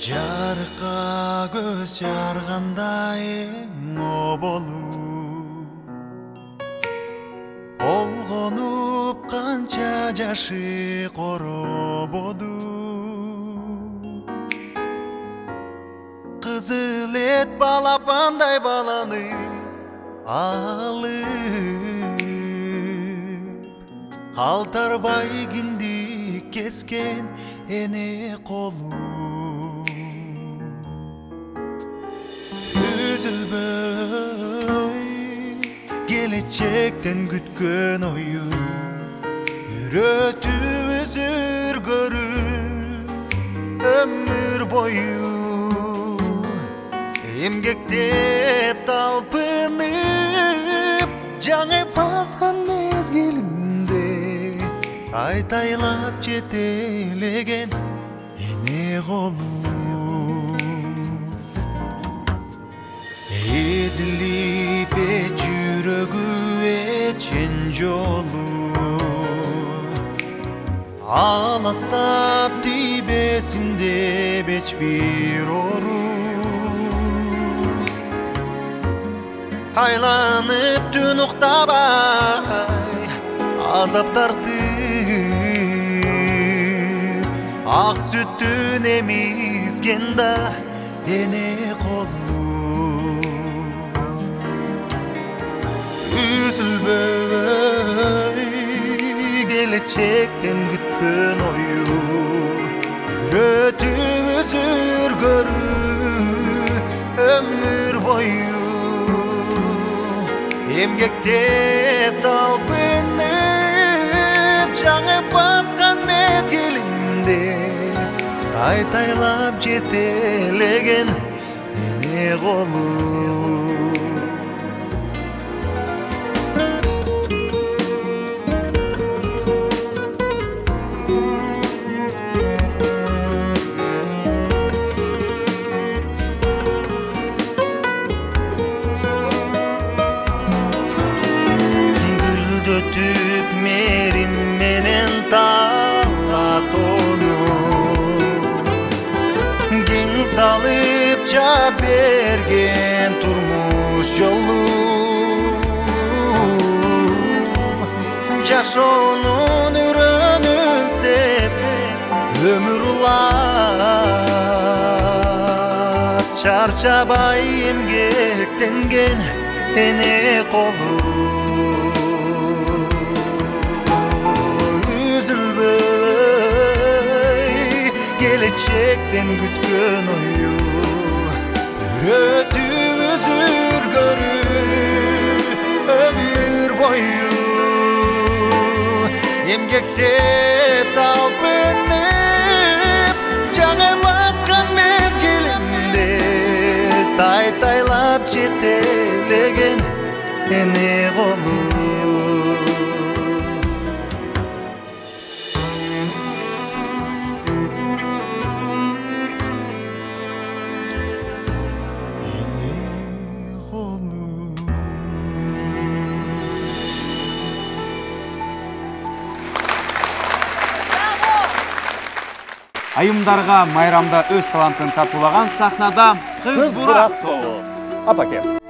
Жарыққа көз жарғандай болуп Олғонуп қанша жашы корободу Қызыл ет балапандай баланы алып Қалтарбай киндик кескен эне колу Үзүлбөй келечектен күткөн ою Үйрөтүп өзүргөрү өмүр бою Эмгектеп талпынып жаңы баскан мезгилимде Айтайлап жетелеген эне колу Ezilip жүрөгү эчен жолу Аластап тийбесинде эч бир ору Айланып түн уктабай азап тартып Ак сүттүн эмизген да эне колу Üzülböy gelecekten gütkön oyu Üretip özürgörü ömür boyu Emgektep talpınıp жаңы басқан мезгилимде Айтайлап жетелеген эне колу Ötüp merim menen talat onu Gen salıp çap bergen turmuş yolu Jaşonun ürünün sebep ömür ulap Çarçabay emgektengen ene kolu Üzülböy gelecekten gütkön oyu Üretip özürgörü ömür boyu Emgektep talpınıp жаңы басқан мезгилимде Тайтайлап жетелеген эне колу Айымдарга майрамда өз талантын татуулаган сахнада Кыз Бурак тобу. Апаке.